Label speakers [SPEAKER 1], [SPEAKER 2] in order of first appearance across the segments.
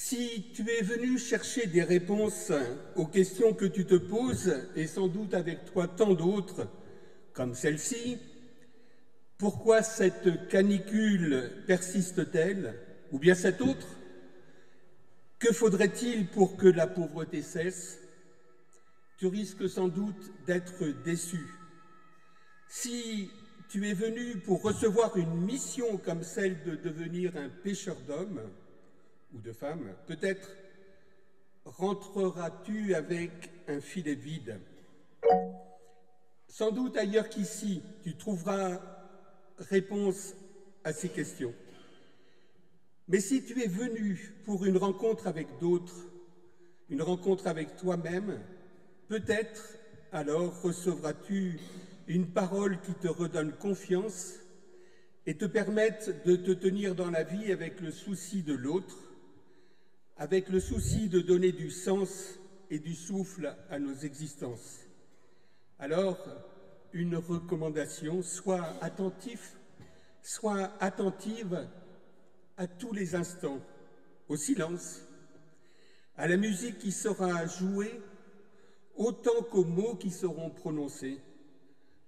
[SPEAKER 1] Si tu es venu chercher des réponses aux questions que tu te poses, et sans doute avec toi tant d'autres, comme celle-ci, pourquoi cette canicule persiste-t-elle? Ou bien cette autre? Que faudrait-il pour que la pauvreté cesse? Tu risques sans doute d'être déçu. Si tu es venu pour recevoir une mission comme celle de devenir un pêcheur d'hommes ou de femmes, peut-être rentreras-tu avec un filet vide. Sans doute ailleurs qu'ici, tu trouveras réponse à ces questions. Mais si tu es venu pour une rencontre avec d'autres, une rencontre avec toi-même, peut-être alors recevras-tu une parole qui te redonne confiance et te permette de te tenir dans la vie avec le souci de l'autre, avec le souci de donner du sens et du souffle à nos existences. Alors, une recommandation, sois attentif, sois attentive à tous les instants, au silence, à la musique qui sera jouée, autant qu'aux mots qui seront prononcés.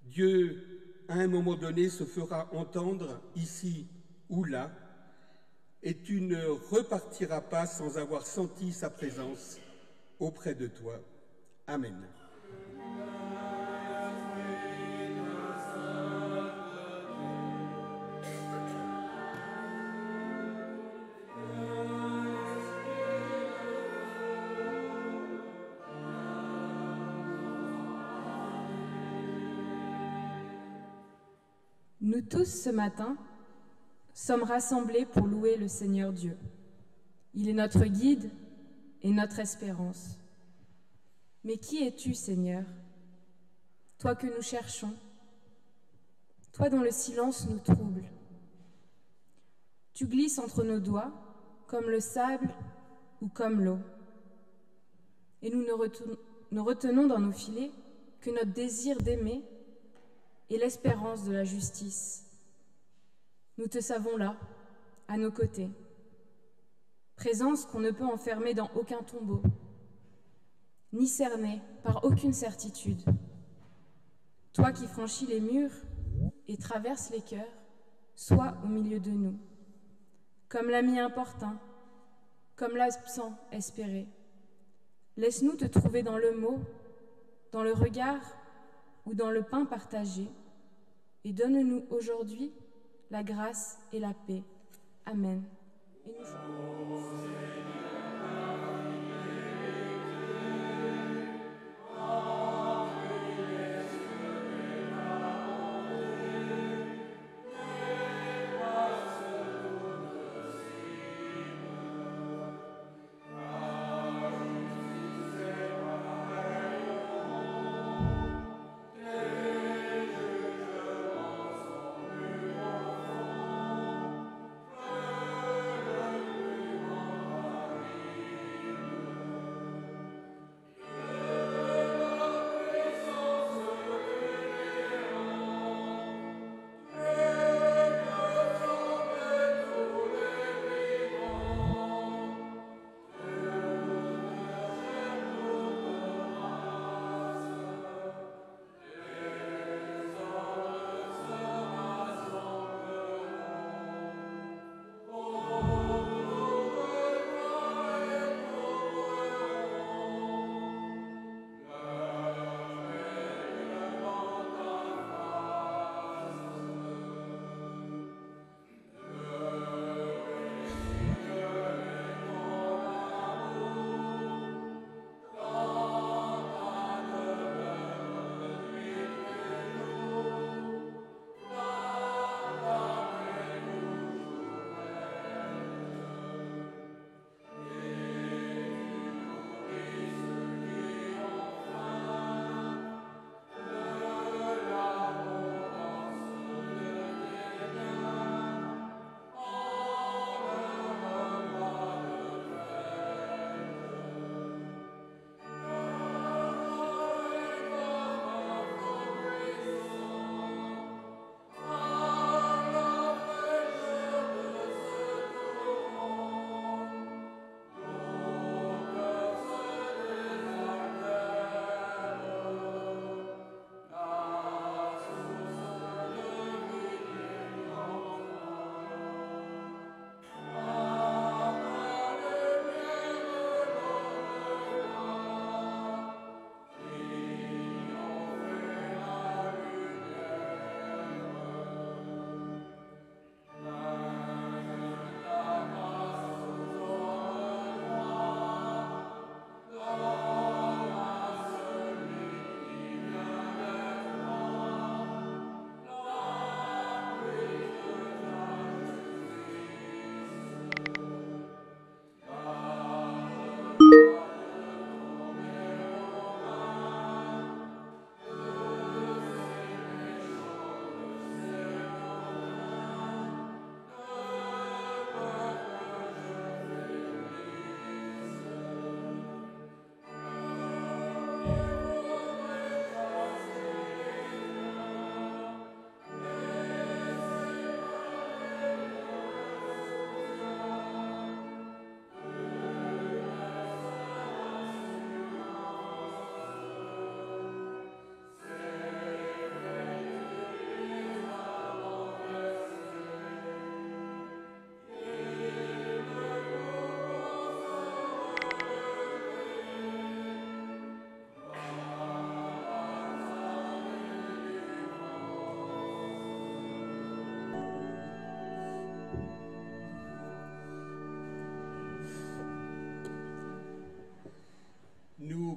[SPEAKER 1] Dieu, à un moment donné, se fera entendre ici ou là, et tu ne repartiras pas sans avoir senti sa présence auprès de toi. Amen.
[SPEAKER 2] Nous tous, ce matin, sommes rassemblés pour louer le Seigneur Dieu. Il est notre guide et notre espérance. Mais qui es-tu, Seigneur? Toi que nous cherchons, toi dont le silence nous trouble. Tu glisses entre nos doigts comme le sable ou comme l'eau. Et nous ne retenons dans nos filets que notre désir d'aimer et l'espérance de la justice. Nous te savons là, à nos côtés. Présence qu'on ne peut enfermer dans aucun tombeau, ni cerner par aucune certitude. Toi qui franchis les murs et traverses les cœurs, sois au milieu de nous, comme l'ami importun, comme l'absent espéré. Laisse-nous te trouver dans le mot, dans le regard ou dans le pain partagé, et donne-nous aujourd'hui la grâce et la paix. Amen. Et nous...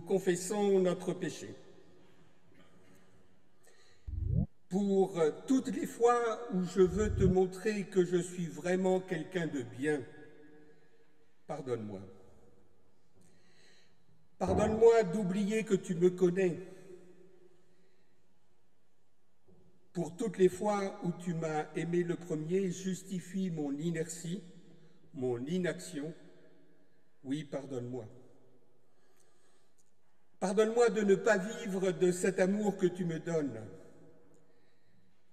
[SPEAKER 1] confessons notre péché. Pour toutes les fois où je veux te montrer que je suis vraiment quelqu'un de bien, pardonne-moi. Pardonne-moi d'oublier que tu me connais. Pour toutes les fois où tu m'as aimé le premier, justifie mon inertie, mon inaction. Oui, pardonne-moi. Pardonne-moi de ne pas vivre de cet amour que tu me donnes.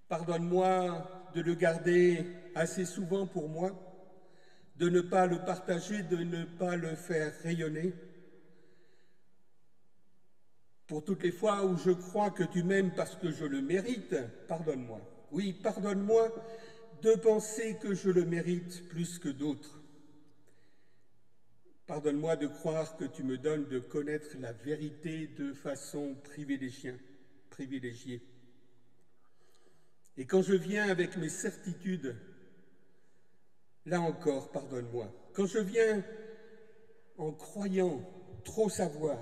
[SPEAKER 1] Pardonne-moi de le garder assez souvent pour moi, de ne pas le partager, de ne pas le faire rayonner. Pour toutes les fois où je crois que tu m'aimes parce que je le mérite, pardonne-moi. Oui, pardonne-moi de penser que je le mérite plus que d'autres. Pardonne-moi de croire que tu me donnes de connaître la vérité de façon privilégiée. Et quand je viens avec mes certitudes, là encore, pardonne-moi. Quand je viens en croyant trop savoir,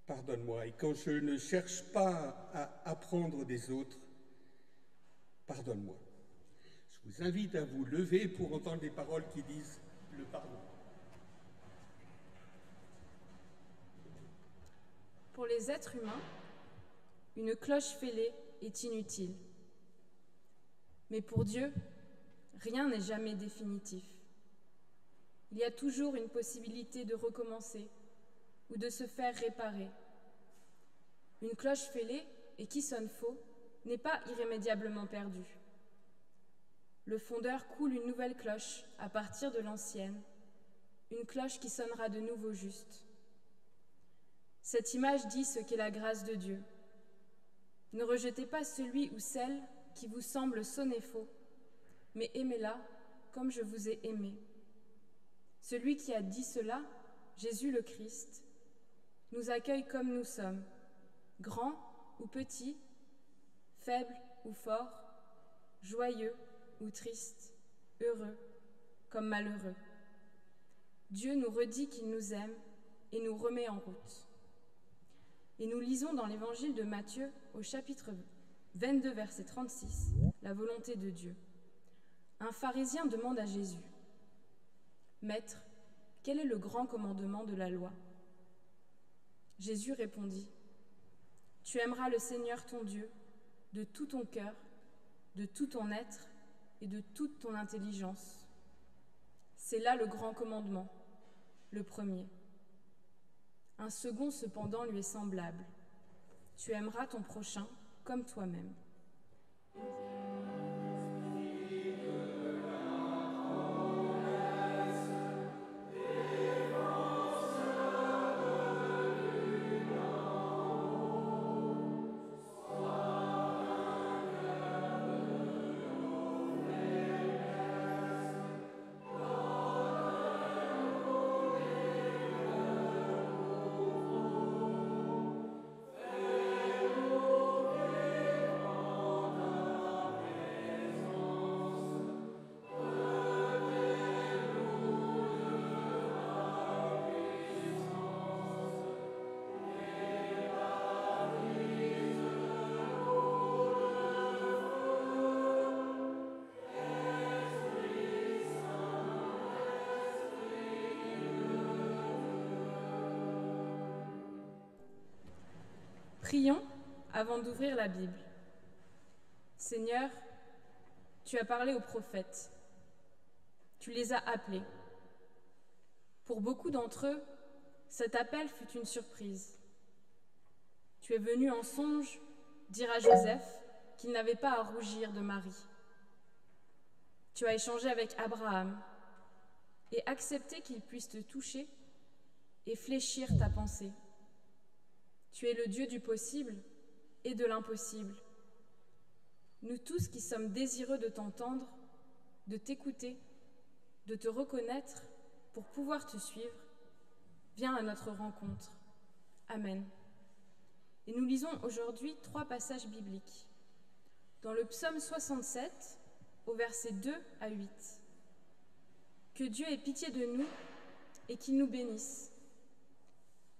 [SPEAKER 1] pardonne-moi. Et quand je ne cherche pas à apprendre des autres, pardonne-moi. Je vous invite à vous lever pour entendre des paroles qui disent le pardon.
[SPEAKER 2] Pour les êtres humains, une cloche fêlée est inutile. Mais pour Dieu, rien n'est jamais définitif. Il y a toujours une possibilité de recommencer ou de se faire réparer. Une cloche fêlée et qui sonne faux n'est pas irrémédiablement perdue. Le fondeur coule une nouvelle cloche à partir de l'ancienne, une cloche qui sonnera de nouveau juste. Cette image dit ce qu'est la grâce de Dieu. Ne rejetez pas celui ou celle qui vous semble sonner faux, mais aimez-la comme je vous ai aimé. Celui qui a dit cela, Jésus le Christ, nous accueille comme nous sommes, grands ou petits, faibles ou forts, joyeux ou tristes, heureux comme malheureux. Dieu nous redit qu'il nous aime et nous remet en route. Et nous lisons dans l'évangile de Matthieu, au chapitre 22, verset 36, la volonté de Dieu. Un pharisien demande à Jésus, « Maître, quel est le grand commandement de la loi ?» Jésus répondit, « Tu aimeras le Seigneur ton Dieu de tout ton cœur, de tout ton être et de toute ton intelligence. C'est là le grand commandement, le premier. Un second, cependant, lui est semblable. Tu aimeras ton prochain comme toi-même. » Prions avant d'ouvrir la Bible. Seigneur, tu as parlé aux prophètes. Tu les as appelés. Pour beaucoup d'entre eux, cet appel fut une surprise. Tu es venu en songe dire à Joseph qu'il n'avait pas à rougir de Marie. Tu as échangé avec Abraham et accepté qu'il puisse te toucher et fléchir ta pensée. Tu es le Dieu du possible et de l'impossible. Nous tous qui sommes désireux de t'entendre, de t'écouter, de te reconnaître pour pouvoir te suivre, viens à notre rencontre. Amen. Et nous lisons aujourd'hui 3 passages bibliques. Dans le psaume 67, au verset 2 à 8. Que Dieu ait pitié de nous et qu'il nous bénisse.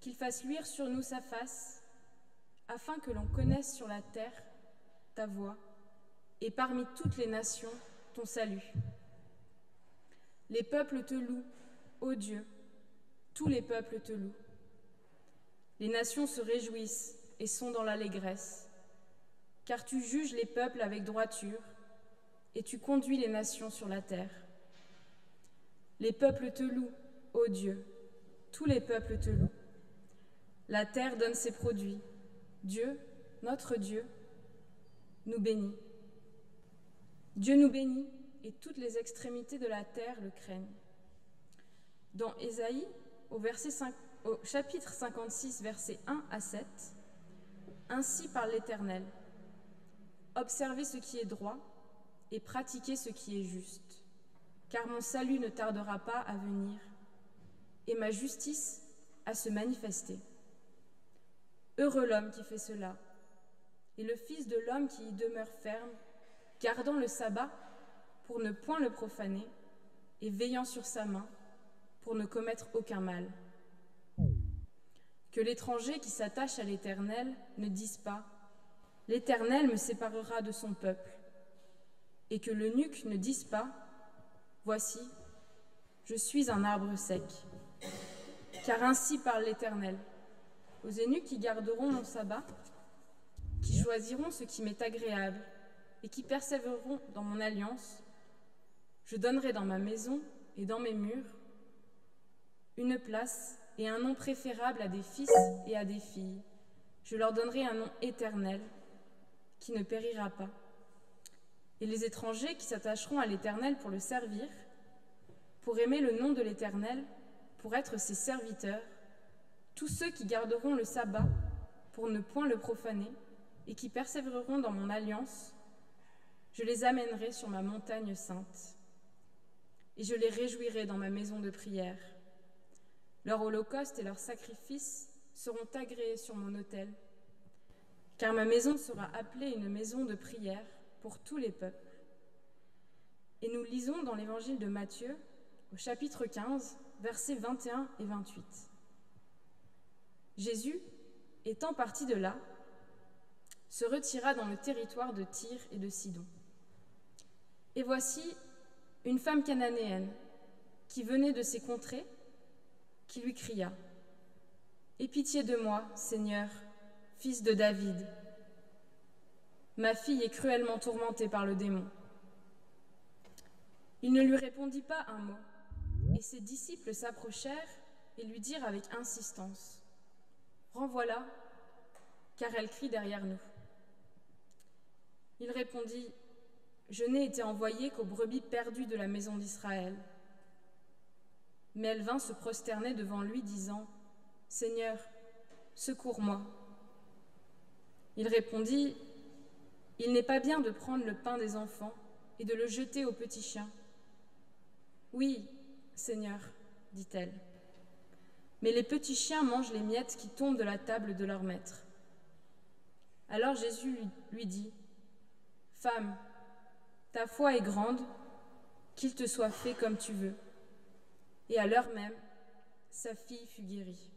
[SPEAKER 2] qu'il fasse luire sur nous sa face, afin que l'on connaisse sur la terre ta voix, et parmi toutes les nations ton salut. Les peuples te louent, ô Dieu, tous les peuples te louent. Les nations se réjouissent et sont dans l'allégresse, car tu juges les peuples avec droiture, et tu conduis les nations sur la terre. Les peuples te louent, ô Dieu, tous les peuples te louent. La terre donne ses produits. Dieu, notre Dieu, nous bénit. Dieu nous bénit et toutes les extrémités de la terre le craignent. Dans Ésaïe, au chapitre 56, versets 1 à 7, ainsi parle l'Éternel. Observez ce qui est droit et pratiquez ce qui est juste, car mon salut ne tardera pas à venir et ma justice à se manifester. Heureux l'homme qui fait cela, et le Fils de l'homme qui y demeure ferme, gardant le sabbat pour ne point le profaner, et veillant sur sa main pour ne commettre aucun mal. Que l'étranger qui s'attache à l'Éternel ne dise pas « L'Éternel me séparera de son peuple », et que l'eunuque ne dise pas « Voici, je suis un arbre sec ». Car ainsi parle l'Éternel. Aux eunuques qui garderont mon sabbat, qui choisiront ce qui m'est agréable et qui persévéreront dans mon alliance, je donnerai dans ma maison et dans mes murs une place et un nom préférable à des fils et à des filles. Je leur donnerai un nom éternel qui ne périra pas. Et les étrangers qui s'attacheront à l'Éternel pour le servir, pour aimer le nom de l'Éternel, pour être ses serviteurs, tous ceux qui garderont le sabbat pour ne point le profaner et qui persévéreront dans mon alliance, je les amènerai sur ma montagne sainte et je les réjouirai dans ma maison de prière. Leur holocauste et leurs sacrifices seront agréés sur mon autel, car ma maison sera appelée une maison de prière pour tous les peuples. Et nous lisons dans l'évangile de Matthieu, au chapitre 15, versets 21 et 28. Jésus, étant parti de là, se retira dans le territoire de Tyr et de Sidon. Et voici une femme cananéenne qui venait de ces contrées, qui lui cria « Aie pitié de moi, Seigneur, fils de David. Ma fille est cruellement tourmentée par le démon. » Il ne lui répondit pas un mot, et ses disciples s'approchèrent et lui dirent avec insistance « Renvoie-la, car elle crie derrière nous. » Il répondit « Je n'ai été envoyé qu'aux brebis perdues de la maison d'Israël. » Mais elle vint se prosterner devant lui, disant « Seigneur, secours-moi. » Il répondit « Il n'est pas bien de prendre le pain des enfants et de le jeter aux petits chiens. »« Oui, Seigneur, dit-elle. Mais les petits chiens mangent les miettes qui tombent de la table de leur maître. » Alors Jésus lui dit « Femme, ta foi est grande, qu'il te soit fait comme tu veux. » Et à l'heure même, sa fille fut guérie.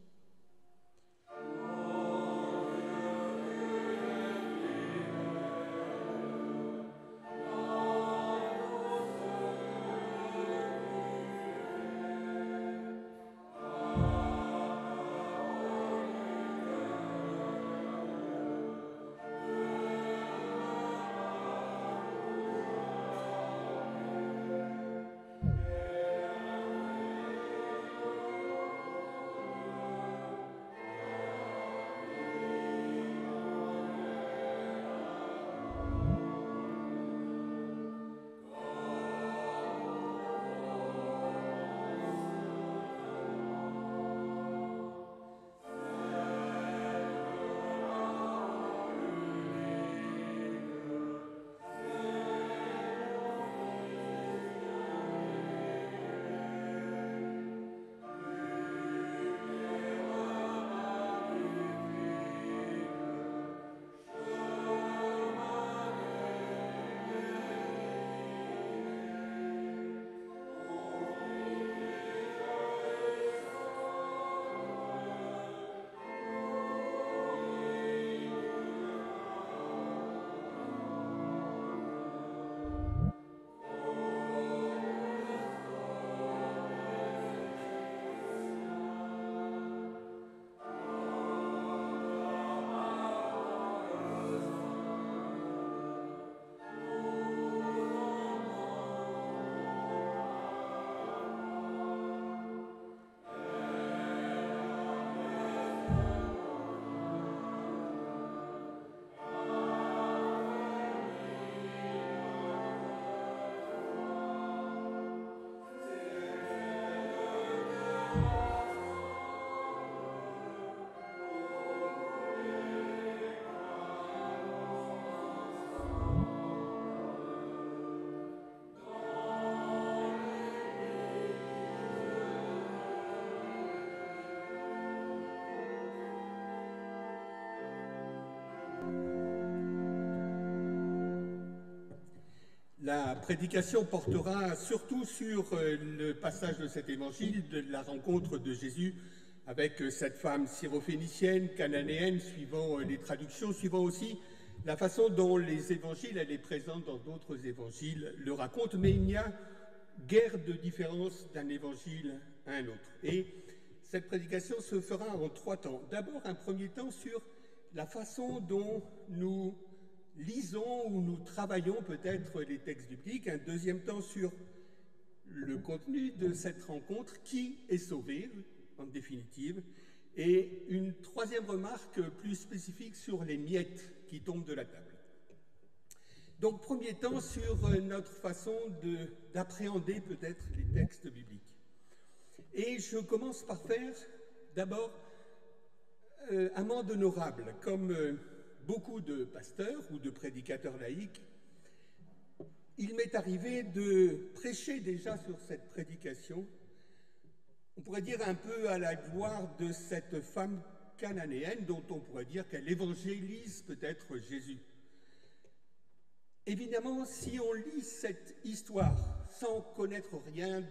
[SPEAKER 1] La prédication portera surtout sur le passage de cet évangile, de la rencontre de Jésus avec cette femme syrophénicienne, cananéenne, suivant les traductions, suivant aussi la façon dont les évangiles, elle est présente dans d'autres évangiles, le racontent, mais il n'y a guère de différence d'un évangile à un autre. Et cette prédication se fera en 3 temps. D'abord, un premier temps sur la façon dont nous lisons ou nous travaillons peut-être les textes bibliques, un deuxième temps sur le contenu de cette rencontre, qui est sauvé en définitive, et une troisième remarque plus spécifique sur les miettes qui tombent de la table. Donc, premier temps sur notre façon d'appréhender peut-être les textes bibliques. Et je commence par faire d'abord amende honorable. Comme beaucoup de pasteurs ou de prédicateurs laïcs, il m'est arrivé de prêcher déjà sur cette prédication, on pourrait dire un peu à la gloire de cette femme cananéenne dont on pourrait dire qu'elle évangélise peut-être Jésus. Évidemment, si on lit cette histoire sans connaître rien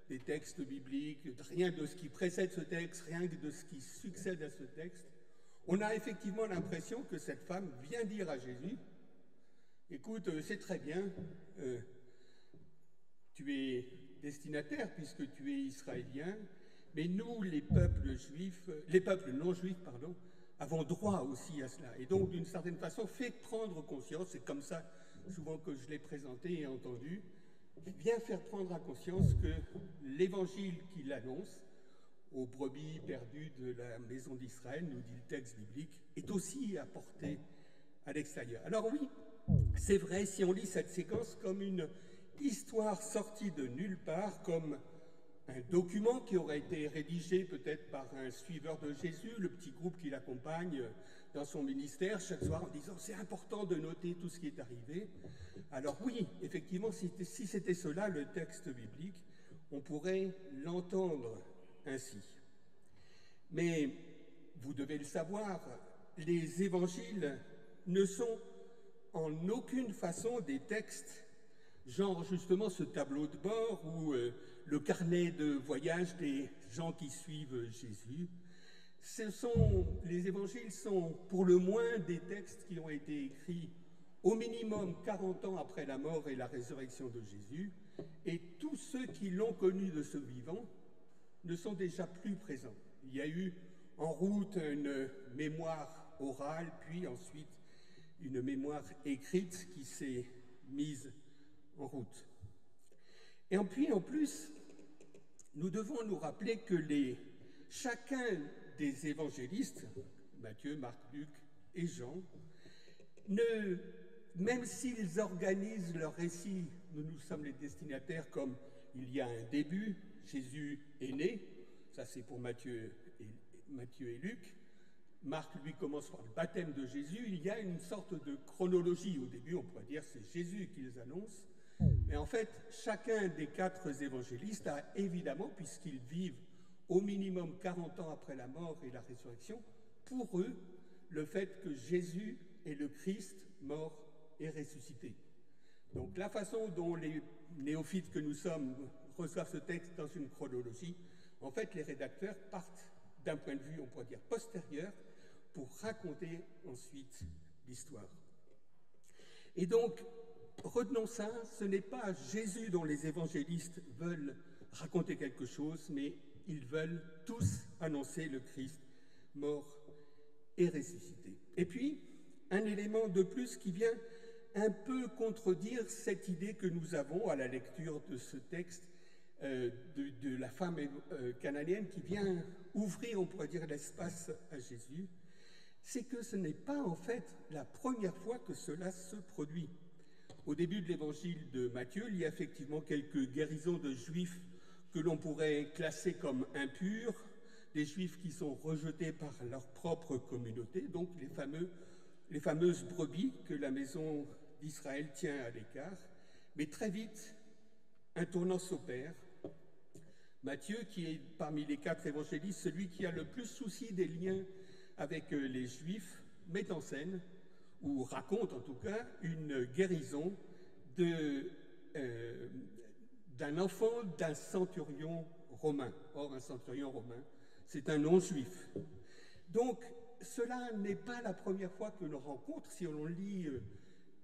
[SPEAKER 1] des textes bibliques, rien de ce qui précède ce texte, rien de ce qui succède à ce texte, on a effectivement l'impression que cette femme vient dire à Jésus, « Écoute, c'est très bien, tu es destinataire puisque tu es israélien, mais nous, les peuples non juifs, avons droit aussi à cela. Et donc, d'une certaine façon, fait prendre conscience, c'est comme ça souvent que je l'ai présenté et entendu, vient faire prendre à conscience que l'évangile qu'il annonce aux brebis perdues de la maison d'Israël, nous dit le texte biblique, est aussi apporté à l'extérieur. Alors oui, c'est vrai, si on lit cette séquence comme une histoire sortie de nulle part, comme un document qui aurait été rédigé peut-être par un suiveur de Jésus, le petit groupe qui l'accompagne dans son ministère chaque soir en disant « c'est important de noter tout ce qui est arrivé ». Alors oui, effectivement, si c'était cela le texte biblique, on pourrait l'entendre ainsi. Mais vous devez le savoir, les évangiles ne sont en aucune façon des textes genre justement ce tableau de bord ou le carnet de voyage des gens qui suivent Jésus. Les évangiles sont pour le moins des textes qui ont été écrits au minimum 40 ans après la mort et la résurrection de Jésus, et tous ceux qui l'ont connu de ce vivant ne sont déjà plus présents. Il y a eu en route une mémoire orale, puis ensuite une mémoire écrite qui s'est mise en route. Et puis en plus, nous devons nous rappeler que chacun des évangélistes, Matthieu, Marc, Luc et Jean, même s'ils organisent leur récit, nous sommes les destinataires comme il y a un début, Jésus est né, ça c'est pour Matthieu et Luc. Marc, lui, commence par le baptême de Jésus. Il y a une sorte de chronologie. Au début, on pourrait dire c'est Jésus qu'ils annoncent. Mais en fait, chacun des 4 évangélistes a évidemment, puisqu'ils vivent au minimum 40 ans après la mort et la résurrection, pour eux, le fait que Jésus est le Christ mort et ressuscité. Donc la façon dont les néophytes que nous sommes reçoivent ce texte dans une chronologie, en fait, les rédacteurs partent d'un point de vue, on pourrait dire, postérieur, pour raconter ensuite l'histoire. Et donc, retenons ça, ce n'est pas Jésus dont les évangélistes veulent raconter quelque chose, mais ils veulent tous annoncer le Christ mort et ressuscité. Et puis, un élément de plus qui vient un peu contredire cette idée que nous avons à la lecture de ce texte de la femme cananéenne qui vient ouvrir, on pourrait dire, l'espace à Jésus, c'est que ce n'est pas en fait la première fois que cela se produit. Au début de l'évangile de Matthieu, il y a effectivement quelques guérisons de juifs que l'on pourrait classer comme impurs, des juifs qui sont rejetés par leur propre communauté, donc les fameuses brebis que la maison d'Israël tient à l'écart. Mais très vite, un tournant s'opère. Matthieu, qui est parmi les 4 évangélistes, celui qui a le plus souci des liens avec les Juifs, met en scène, ou raconte en tout cas, une guérison d'un enfant d'un centurion romain. Or, un centurion romain, c'est un non-juif. Donc, cela n'est pas la première fois que l'on rencontre, si on lit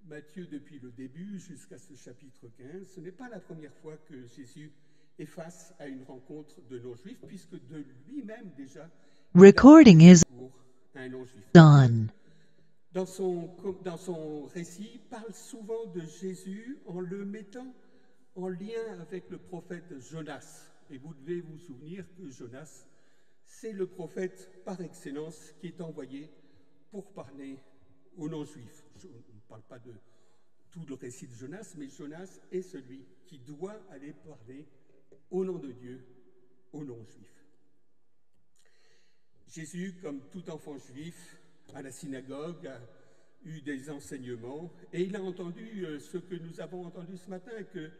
[SPEAKER 1] Matthieu depuis le début jusqu'à ce chapitre 15, ce n'est pas la première fois que Jésus est face à une rencontre de non-juifs, puisque de lui-même déjà,
[SPEAKER 3] Recording is
[SPEAKER 1] pour un non-juif.
[SPEAKER 3] done.
[SPEAKER 1] Dans son récit, parle souvent de Jésus en le mettant en lien avec le prophète Jonas. Et vous devez vous souvenir que Jonas, c'est le prophète par excellence qui est envoyé pour parler aux non-juifs. Je ne parle pas de tout le récit de Jonas, mais Jonas est celui qui doit aller parler au nom de Dieu aux non-juifs. Jésus, comme tout enfant juif, à la synagogue, a eu des enseignements et il a entendu ce que nous avons entendu ce matin, que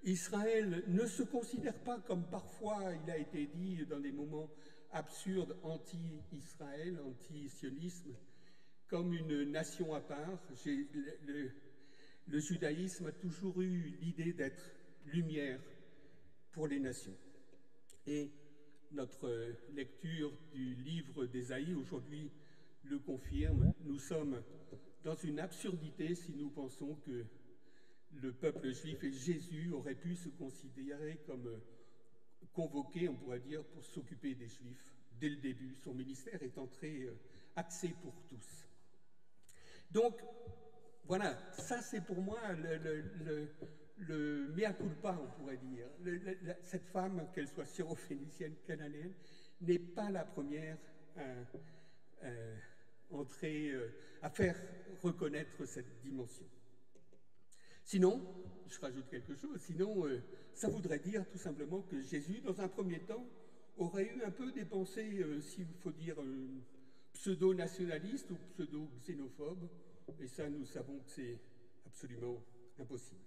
[SPEAKER 1] Israël ne se considère pas comme parfois il a été dit dans des moments absurdes anti-Israël, anti-sionisme, comme une nation à part. Le judaïsme a toujours eu l'idée d'être lumière pour les nations. Et notre lecture du livre d'Ésaïe aujourd'hui le confirme. Nous sommes dans une absurdité si nous pensons que le peuple juif et Jésus auraient pu se considérer comme convoqués, on pourrait dire, pour s'occuper des Juifs dès le début. Son ministère est entré axé pour tous. Donc, voilà, ça c'est pour moi le mea culpa, on pourrait dire. Cette femme, qu'elle soit syrophénicienne, cananéenne, n'est pas la première à entrer, à faire reconnaître cette dimension. Sinon, je rajoute quelque chose, sinon ça voudrait dire tout simplement que Jésus, dans un premier temps, aurait eu un peu des pensées, s'il faut dire, pseudo-nationalistes ou pseudo-xénophobes, et ça nous savons que c'est absolument impossible.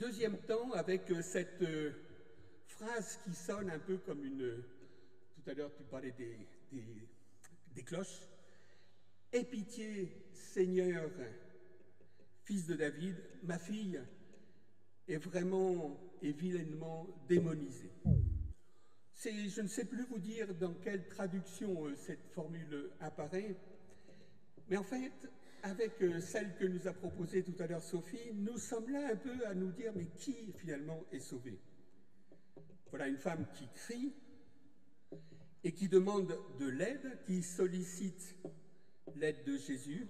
[SPEAKER 1] Deuxième temps, avec cette phrase qui sonne un peu comme une... Tout à l'heure, tu parlais des cloches. « Aie pitié, Seigneur, fils de David, ma fille est vraiment et vilainement démonisée. » Je ne sais plus vous dire dans quelle traduction cette formule apparaît, mais en fait, avec celle que nous a proposée tout à l'heure Sophie, nous sommes là un peu à nous dire, mais qui finalement est sauvé? Voilà une femme qui crie et qui demande de l'aide, qui sollicite l'aide de Jésus.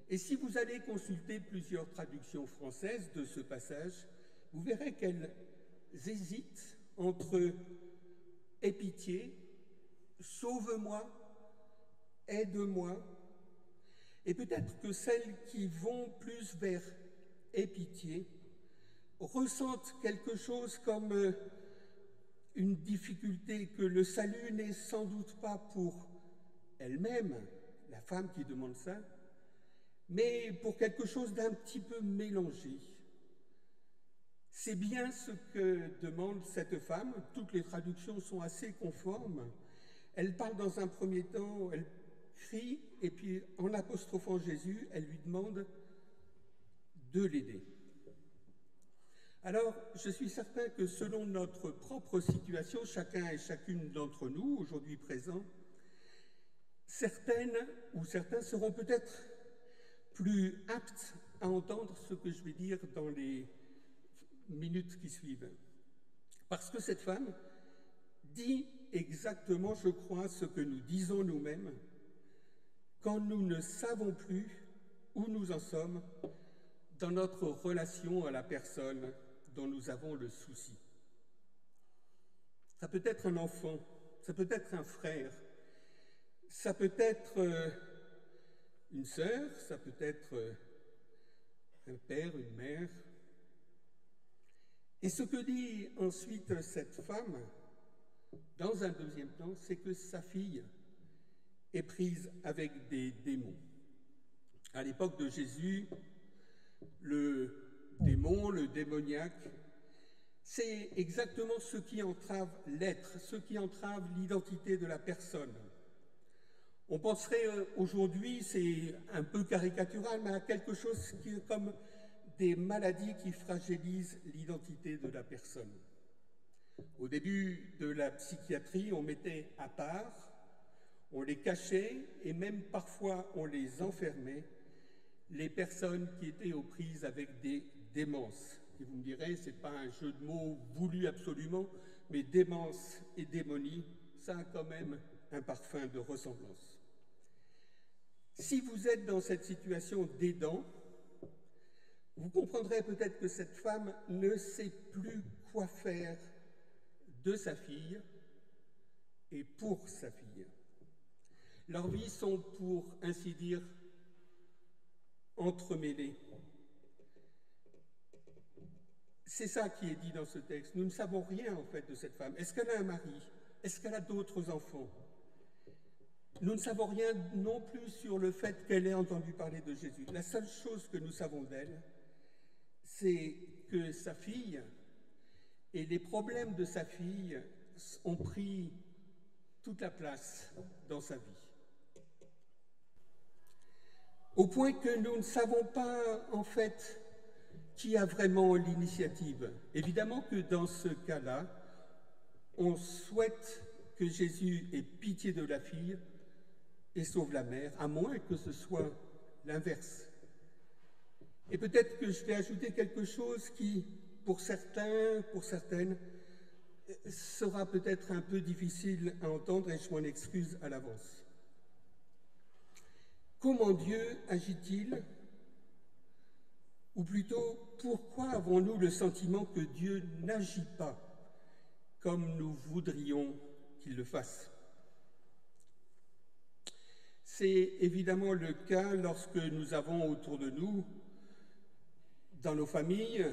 [SPEAKER 1] Et si vous allez consulter plusieurs traductions françaises de ce passage, vous verrez qu'elles hésitent entre « aie pitié »,« sauve-moi »,« aide-moi ». Et peut-être que celles qui vont plus vers « aie pitié » ressentent quelque chose comme une difficulté, que le salut n'est sans doute pas pour elle-même, la femme qui demande ça, mais pour quelque chose d'un petit peu mélangé. C'est bien ce que demande cette femme. Toutes les traductions sont assez conformes. Elle parle dans un premier temps, elle crie, et puis en apostrophant Jésus, elle lui demande de l'aider. Alors, je suis certain que selon notre propre situation, chacun et chacune d'entre nous, aujourd'hui présents, certaines ou certains seront peut-être plus aptes à entendre ce que je vais dire dans les minutes qui suivent. Parce que cette femme dit exactement, je crois, ce que nous disons nous-mêmes quand nous ne savons plus où nous en sommes dans notre relation à la personne dont nous avons le souci. Ça peut être un enfant, ça peut être un frère, ça peut être une sœur, ça peut être un père, une mère. Et ce que dit ensuite cette femme, dans un deuxième temps, c'est que sa fille est prise avec des démons. À l'époque de Jésus, le démon, le démoniaque, c'est exactement ce qui entrave l'être, ce qui entrave l'identité de la personne. On penserait aujourd'hui, c'est un peu caricatural, mais à quelque chose qui est comme des maladies qui fragilisent l'identité de la personne. Au début de la psychiatrie, on mettait à part, on les cachait et même parfois on les enfermait, les personnes qui étaient aux prises avec des démences. Et vous me direz, ce n'est pas un jeu de mots voulu absolument, mais démence et démonie, ça a quand même un parfum de ressemblance. Si vous êtes dans cette situation d'aidant, vous comprendrez peut-être que cette femme ne sait plus quoi faire de sa fille et pour sa fille. Leurs vies sont, pour ainsi dire, entremêlées. C'est ça qui est dit dans ce texte. Nous ne savons rien en fait de cette femme. Est-ce qu'elle a un mari? Est-ce qu'elle a d'autres enfants? Nous ne savons rien non plus sur le fait qu'elle ait entendu parler de Jésus. La seule chose que nous savons d'elle, c'est que sa fille et les problèmes de sa fille ont pris toute la place dans sa vie. Au point que nous ne savons pas, en fait, qui a vraiment l'initiative. Évidemment que dans ce cas-là, on souhaite que Jésus ait pitié de la fille et sauve la mère, à moins que ce soit l'inverse. Et peut-être que je vais ajouter quelque chose qui, pour certains, pour certaines, sera peut-être un peu difficile à entendre et je m'en excuse à l'avance. Comment Dieu agit-il? Ou plutôt, pourquoi avons-nous le sentiment que Dieu n'agit pas comme nous voudrions qu'il le fasse? C'est évidemment le cas lorsque nous avons autour de nous, dans nos familles,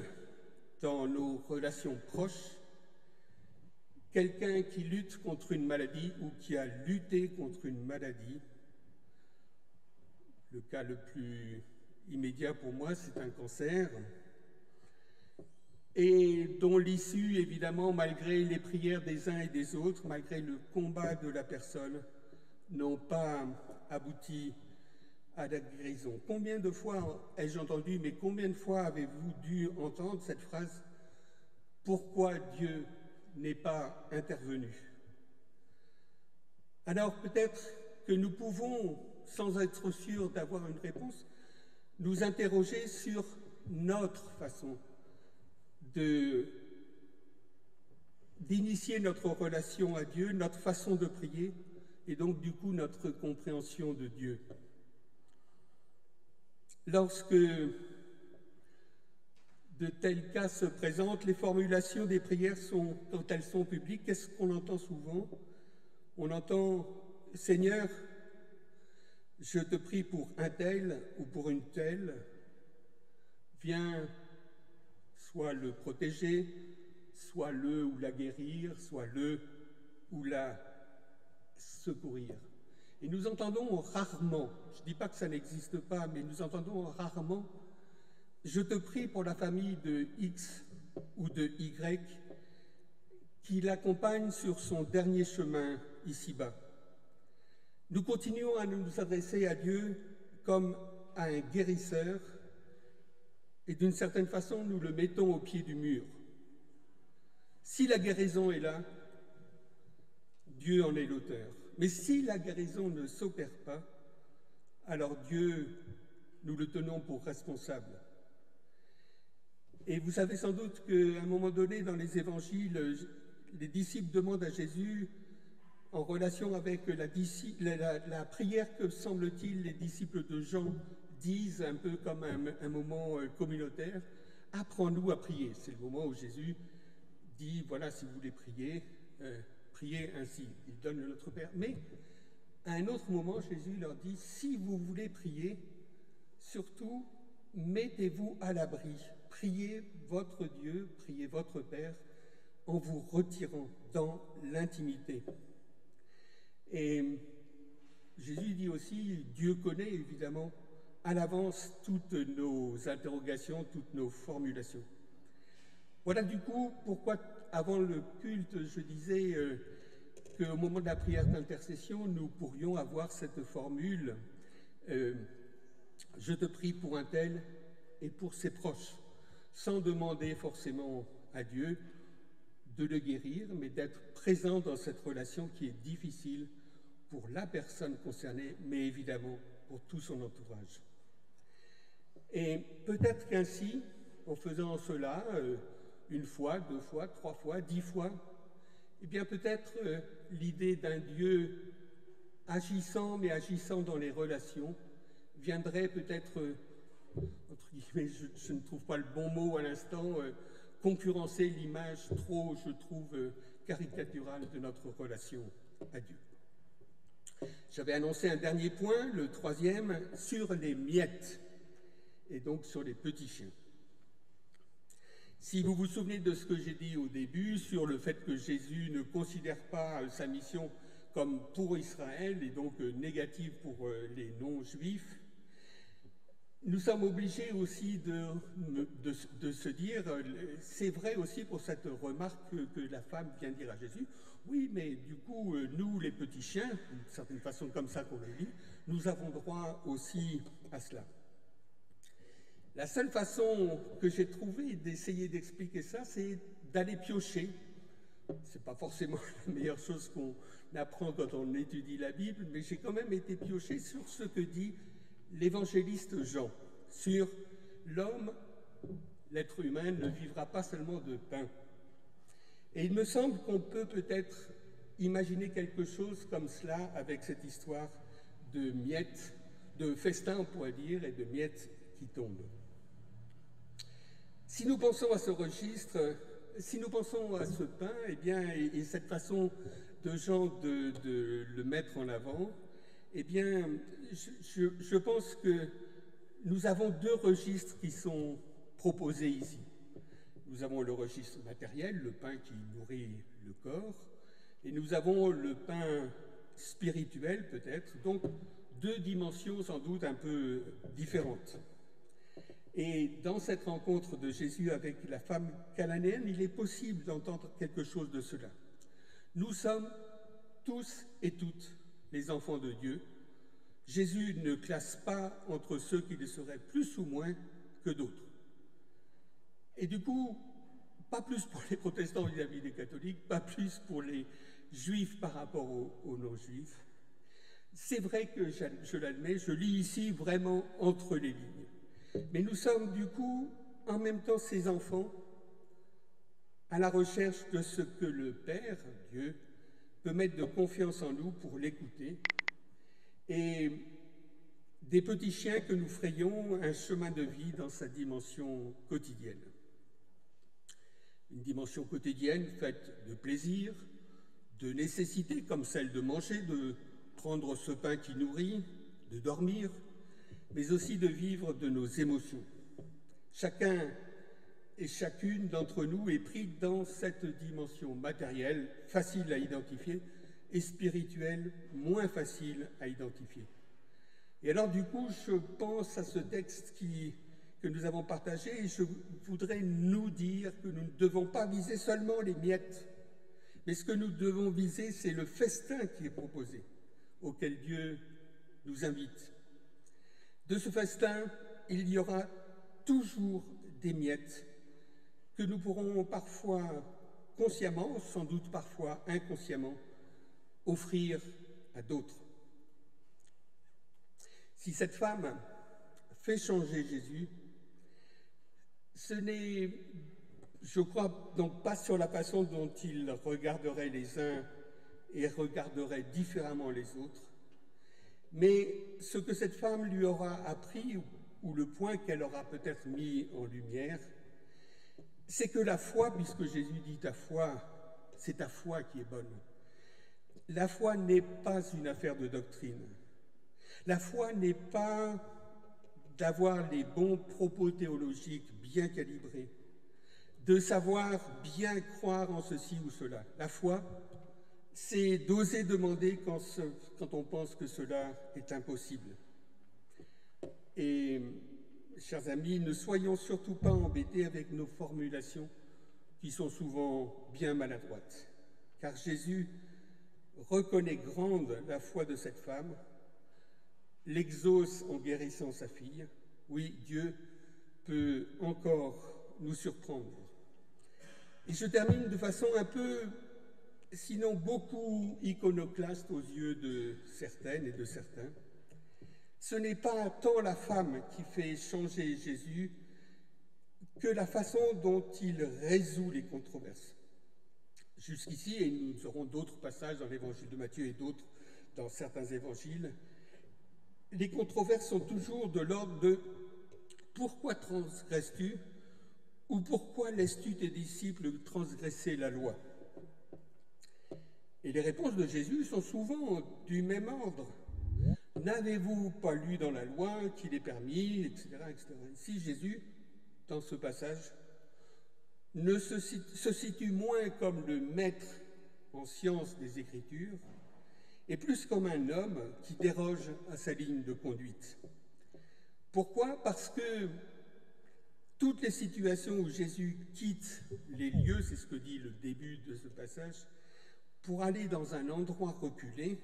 [SPEAKER 1] dans nos relations proches, quelqu'un qui lutte contre une maladie ou qui a lutté contre une maladie. Le cas le plus immédiat pour moi, c'est un cancer, et dont l'issue, évidemment, malgré les prières des uns et des autres, malgré le combat de la personne, n'ont pas abouti à la guérison. Combien de fois ai-je entendu, mais combien de fois avez-vous dû entendre cette phrase « Pourquoi Dieu n'est pas intervenu ?» Alors peut-être que nous pouvons, sans être sûrs d'avoir une réponse, nous interroger sur notre façon d'initier notre relation à Dieu, notre façon de prier, et donc du coup notre compréhension de Dieu. Lorsque de tels cas se présentent, les formulations des prières quand elles sont publiques, qu'est-ce qu'on entend souvent? On entend « Seigneur, je te prie pour un tel ou pour une telle, viens soit le protéger, soit le ou la guérir, soit le ou la secourir. » Et nous entendons rarement, je ne dis pas que ça n'existe pas, mais nous entendons rarement « Je te prie pour la famille de X ou de Y qui l'accompagne sur son dernier chemin ici-bas. » Nous continuons à nous adresser à Dieu comme à un guérisseur et d'une certaine façon, nous le mettons au pied du mur. Si la guérison est là, Dieu en est l'auteur. Mais si la guérison ne s'opère pas, alors Dieu, nous le tenons pour responsable. Et vous savez sans doute qu'à un moment donné, dans les évangiles, les disciples demandent à Jésus, en relation avec la prière que, semble-t-il, les disciples de Jean disent, un peu comme un moment communautaire, « Apprends-nous à prier ». C'est le moment où Jésus dit, voilà, si vous voulez prier, priez ainsi. Il donne le Notre Père. Mais à un autre moment, Jésus leur dit, si vous voulez prier, surtout, mettez-vous à l'abri. Priez votre Dieu, priez votre Père, en vous retirant dans l'intimité. Et Jésus dit aussi, Dieu connaît évidemment à l'avance toutes nos interrogations, toutes nos formulations. Voilà du coup pourquoi, avant le culte, je disais qu'au moment de la prière d'intercession, nous pourrions avoir cette formule « Je te prie pour un tel et pour ses proches, sans demander forcément à Dieu de le guérir, mais d'être présent dans cette relation qui est difficile pour la personne concernée, mais évidemment pour tout son entourage. Et peut-être qu'ainsi, en faisant cela, une fois, 2 fois, 3 fois, 10 fois, eh bien peut-être l'idée d'un Dieu agissant, mais agissant dans les relations, viendrait peut-être, entre guillemets, je ne trouve pas le bon mot à l'instant, concurrencer l'image trop, je trouve, caricaturale de notre relation à Dieu. J'avais annoncé un dernier point, le 3e, sur les miettes, et donc sur les petits chiens. Si vous vous souvenez de ce que j'ai dit au début sur le fait que Jésus ne considère pas sa mission comme pour Israël et donc négative pour les non-juifs, nous sommes obligés aussi de se dire, c'est vrai aussi pour cette remarque que la femme vient dire à Jésus, oui, mais du coup, nous, les petits chiens, d'une certaine façon comme ça qu'on le lit, nous avons droit aussi à cela. La seule façon que j'ai trouvé d'essayer d'expliquer ça, c'est d'aller piocher. Ce n'est pas forcément la meilleure chose qu'on apprend quand on étudie la Bible, mais j'ai quand même été pioché sur ce que dit l'évangéliste Jean, sur l'homme, l'être humain ne vivra pas seulement de pain. Et il me semble qu'on peut peut-être imaginer quelque chose comme cela avec cette histoire de miettes, de festin on pourrait dire, et de miettes qui tombent. Si nous pensons à ce registre, si nous pensons à ce pain, eh bien, et cette façon de Jean de le mettre en avant, eh bien, je pense que nous avons 2 registres qui sont proposés ici. Nous avons le registre matériel, le pain qui nourrit le corps, et nous avons le pain spirituel peut-être, donc 2 dimensions sans doute un peu différentes. Et dans cette rencontre de Jésus avec la femme cananéenne, il est possible d'entendre quelque chose de cela. Nous sommes tous et toutes les enfants de Dieu. Jésus ne classe pas entre ceux qui le seraient plus ou moins que d'autres. Et du coup, pas plus pour les protestants vis-à-vis des catholiques, pas plus pour les juifs par rapport aux non-juifs. C'est vrai que je l'admets, je lis ici vraiment entre les lignes. Mais nous sommes du coup en même temps ces enfants à la recherche de ce que le Père, Dieu, peut mettre de confiance en nous pour l'écouter, et des petits chiens que nous frayons un chemin de vie dans sa dimension quotidienne. Une dimension quotidienne faite de plaisir, de nécessité comme celle de manger, de prendre ce pain qui nourrit, de dormir, mais aussi de vivre de nos émotions. Chacun et chacune d'entre nous est pris dans cette dimension matérielle, facile à identifier, et spirituelle, moins facile à identifier. Et alors du coup, je pense à ce texte que nous avons partagé, et je voudrais nous dire que nous ne devons pas viser seulement les miettes, mais ce que nous devons viser, c'est le festin qui est proposé, auquel Dieu nous invite. De ce festin, il y aura toujours des miettes que nous pourrons parfois consciemment, sans doute parfois inconsciemment, offrir à d'autres. Si cette femme fait changer Jésus, ce n'est, je crois, donc pas sur la façon dont il regarderait les uns et regarderait différemment les autres, mais ce que cette femme lui aura appris, ou le point qu'elle aura peut-être mis en lumière, c'est que la foi, puisque Jésus dit ta foi, c'est ta foi qui est bonne. La foi n'est pas une affaire de doctrine. La foi n'est pas d'avoir les bons propos théologiques bien calibrés, de savoir bien croire en ceci ou cela. La foi, c'est d'oser demander quand on pense que cela est impossible. Et, chers amis, ne soyons surtout pas embêtés avec nos formulations qui sont souvent bien maladroites, car Jésus reconnaît grande la foi de cette femme, l'exauce en guérissant sa fille. Oui, Dieu peut encore nous surprendre. Et je termine de façon un peu, sinon beaucoup iconoclaste aux yeux de certaines et de certains. Ce n'est pas tant la femme qui fait changer Jésus que la façon dont il résout les controverses. Jusqu'ici, et nous aurons d'autres passages dans l'évangile de Matthieu et d'autres dans certains évangiles, les controverses sont toujours de l'ordre de « pourquoi transgresses-tu » ou « pourquoi laisses-tu tes disciples transgresser la loi ?» Et les réponses de Jésus sont souvent du même ordre. « N'avez-vous pas lu dans la loi qu'il est permis, etc. etc. » Ici, Jésus, dans ce passage, se situe moins comme le maître en sciences des Écritures et plus comme un homme qui déroge à sa ligne de conduite. Pourquoi ? Parce que toutes les situations où Jésus quitte les lieux, c'est ce que dit le début de ce passage, pour aller dans un endroit reculé,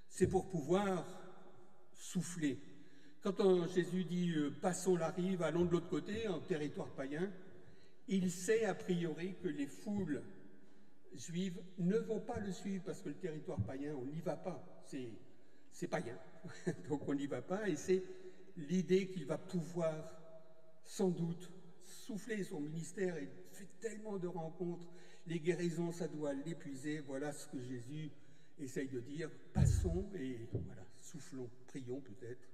[SPEAKER 1] c'est pour pouvoir souffler. Quand Jésus dit « passons la rive, allons de l'autre côté, en territoire païen », il sait a priori que les foules juives ne vont pas le suivre parce que le territoire païen, on n'y va pas, c'est païen, donc on n'y va pas, et c'est l'idée qu'il va pouvoir sans doute souffler son ministère et fait tellement de rencontres, les guérisons, ça doit l'épuiser. Voilà ce que Jésus essaye de dire. Passons et voilà, soufflons, prions peut-être.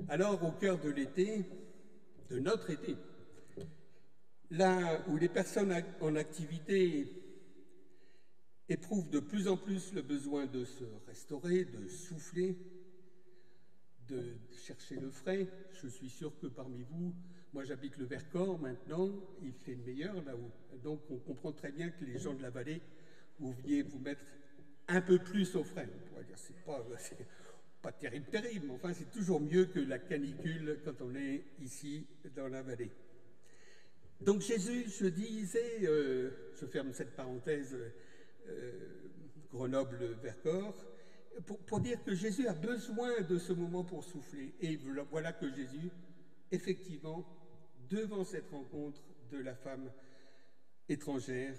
[SPEAKER 1] Alors, au cœur de l'été, de notre été, là où les personnes en activité éprouvent de plus en plus le besoin de se restaurer, de souffler, de chercher le frais. Je suis sûr que parmi vous, moi j'habite le Vercors maintenant, il fait meilleur là-haut. Donc on comprend très bien que les gens de la vallée, vous veniez vous mettre un peu plus au frais. On pourrait dire, c'est pas terrible, mais enfin c'est toujours mieux que la canicule quand on est ici dans la vallée. Donc Jésus, je disais, je ferme cette parenthèse, Grenoble-Vercors, pour dire que Jésus a besoin de ce moment pour souffler. Et voilà que Jésus, effectivement, devant cette rencontre de la femme étrangère,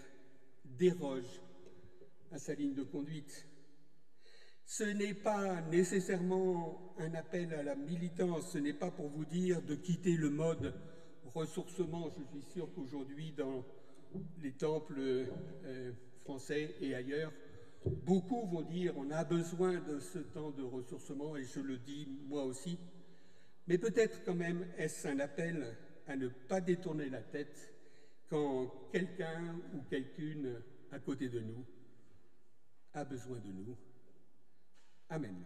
[SPEAKER 1] déroge à sa ligne de conduite. Ce n'est pas nécessairement un appel à la militance, ce n'est pas pour vous dire de quitter le mode ressourcement. Je suis sûr qu'aujourd'hui, dans les temples français et ailleurs, beaucoup vont dire on a besoin de ce temps de ressourcement, et je le dis moi aussi, mais peut-être quand même est-ce un appel à ne pas détourner la tête quand quelqu'un ou quelqu'une à côté de nous a besoin de nous. Amen.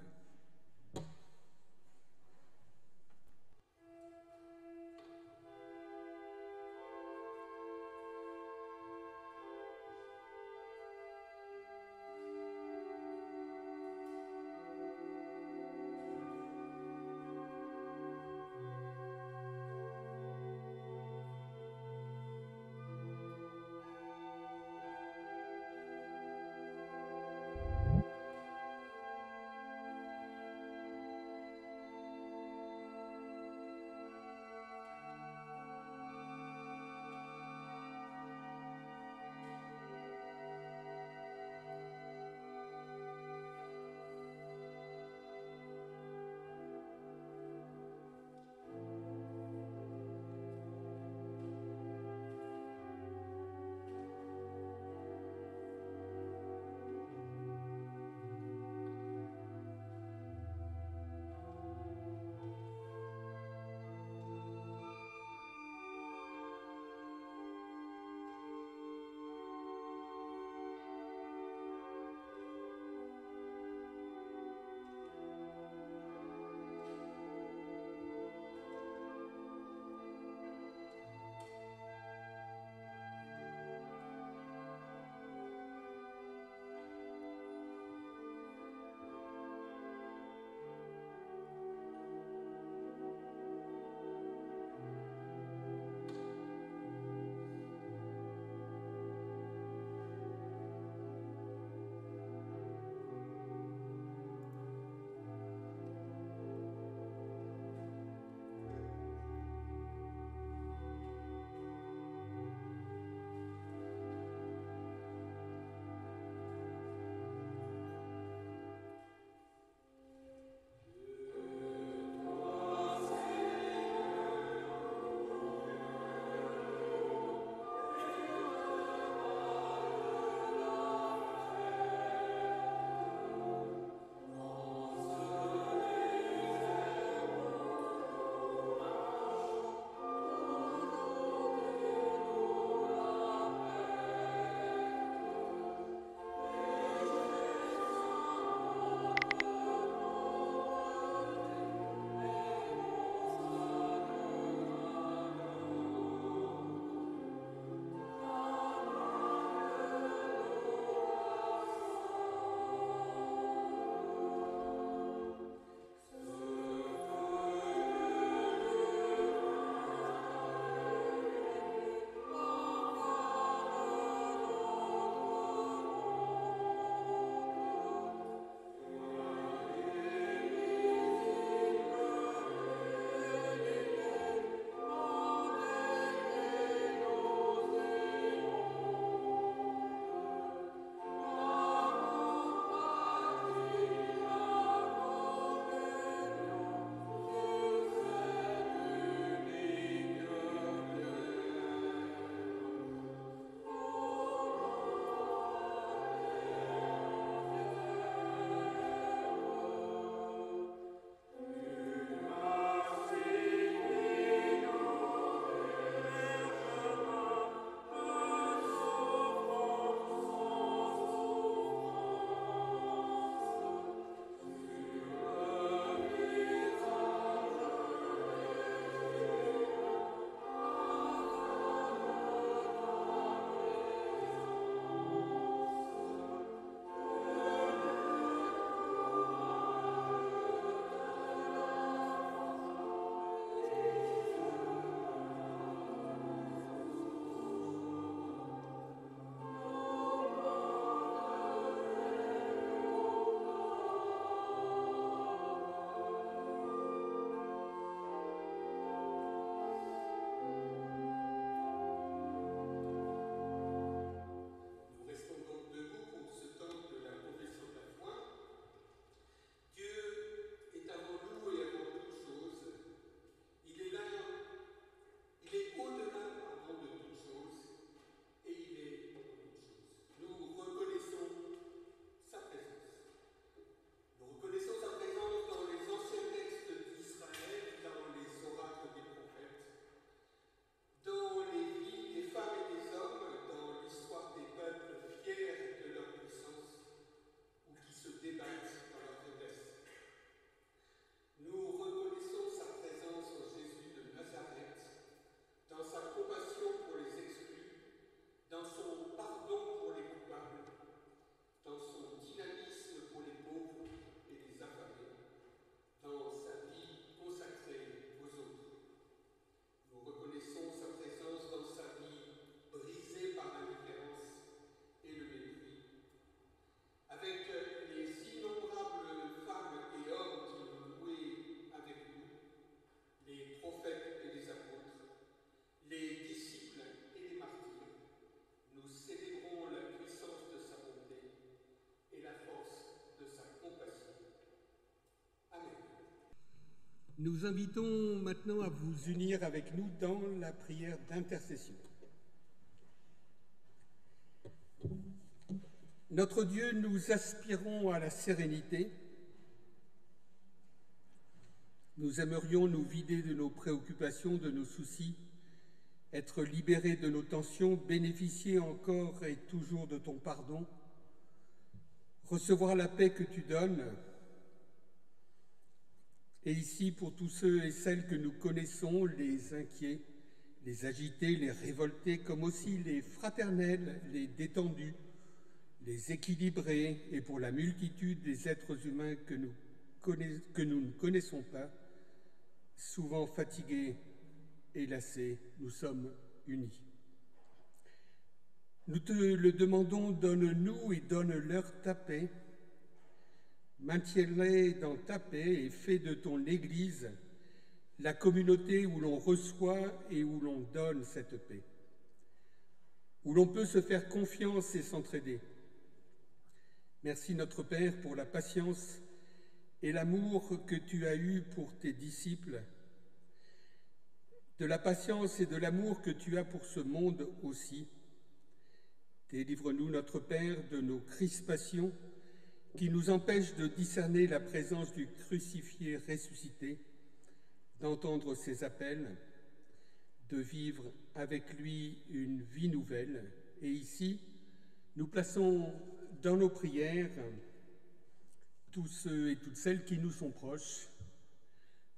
[SPEAKER 1] Nous invitons maintenant à vous unir avec nous dans la prière d'intercession. Notre Dieu, nous aspirons à la sérénité. Nous aimerions nous vider de nos préoccupations, de nos soucis, être libérés de nos tensions, bénéficier encore et toujours de ton pardon, recevoir la paix que tu donnes. Et ici, pour tous ceux et celles que nous connaissons, les inquiets, les agités, les révoltés, comme aussi les fraternels, les détendus, les équilibrés, et pour la multitude des êtres humains que nous ne connaissons pas, souvent fatigués et lassés, nous sommes unis. Nous te le demandons, donne-nous et donne-leur ta paix. Maintiens-les dans ta paix et fais de ton Église la communauté où l'on reçoit et où l'on donne cette paix, où l'on peut se faire confiance et s'entraider. Merci notre Père pour la patience et l'amour que tu as eu pour tes disciples, de la patience et de l'amour que tu as pour ce monde aussi. Délivre-nous, notre Père, de nos crispations qui nous empêchent de discerner la présence du crucifié ressuscité, d'entendre ses appels, de vivre avec lui une vie nouvelle. Et ici, nous plaçons dans nos prières tous ceux et toutes celles qui nous sont proches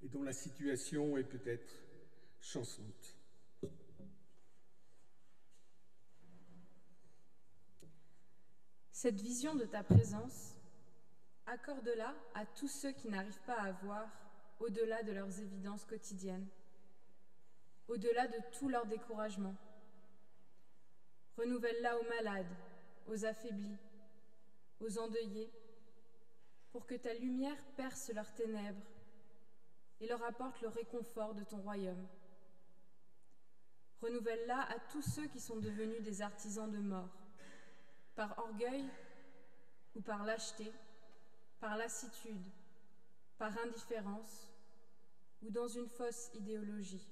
[SPEAKER 1] et dont la situation est peut-être chancelante.
[SPEAKER 2] Cette vision de ta présence, accorde-la à tous ceux qui n'arrivent pas à voir au-delà de leurs évidences quotidiennes, au-delà de tout leur découragement. Renouvelle-la aux malades, aux affaiblis, aux endeuillés, pour que ta lumière perce leurs ténèbres et leur apporte le réconfort de ton royaume. Renouvelle-la à tous ceux qui sont devenus des artisans de mort, par orgueil ou par lâcheté, par lassitude, par indifférence ou dans une fausse idéologie.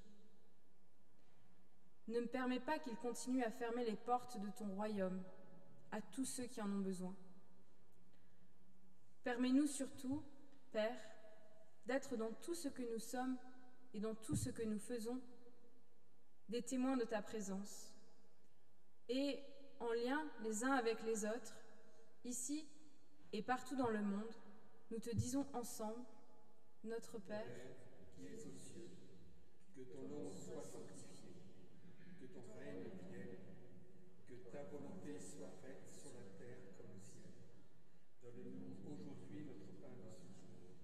[SPEAKER 2] Ne me permets pas qu'ils continuent à fermer les portes de ton royaume à tous ceux qui en ont besoin. Permets-nous surtout, Père, d'être dans tout ce que nous sommes et dans tout ce que nous faisons des témoins de ta présence et en lien les uns avec les autres, ici et partout dans le monde, nous te disons ensemble, notre Père,
[SPEAKER 1] qui es aux cieux, que ton nom soit sanctifié, que ton règne vienne, que ta volonté soit faite sur la terre comme au ciel. Donne-nous aujourd'hui notre pain de ce jour.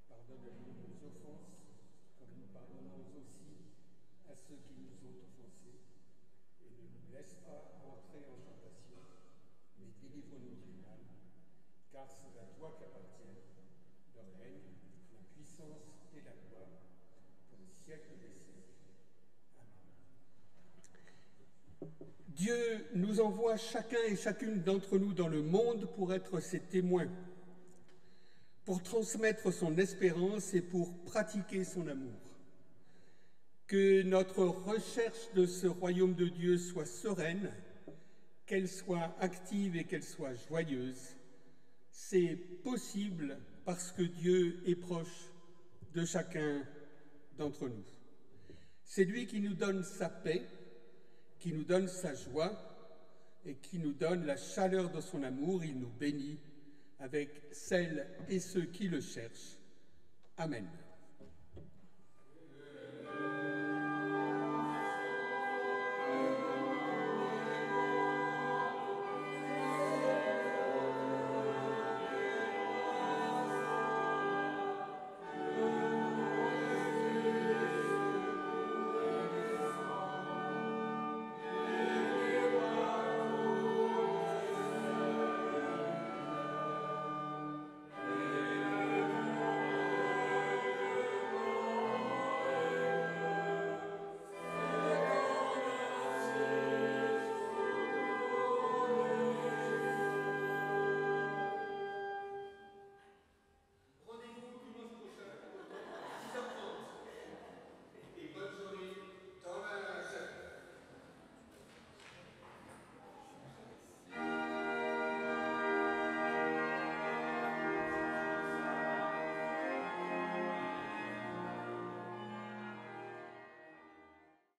[SPEAKER 1] Pardonne-nous nos offenses, comme nous pardonnons aussi à ceux qui nous ont offensés. Et ne nous laisse pas entrer en tentation, mais délivre-nous du mal, car c'est à toi qu'appartiennent le règne, la puissance et la gloire, pour le siècle des siècles. Amen. Dieu nous envoie chacun et chacune d'entre nous dans le monde pour être ses témoins, pour transmettre son espérance et pour pratiquer son amour. Que notre recherche de ce royaume de Dieu soit sereine, qu'elle soit active et qu'elle soit joyeuse. C'est possible parce que Dieu est proche de chacun d'entre nous. C'est lui qui nous donne sa paix, qui nous donne sa joie et qui nous donne la chaleur de son amour. Il nous bénit avec celles et ceux qui le cherchent. Amen.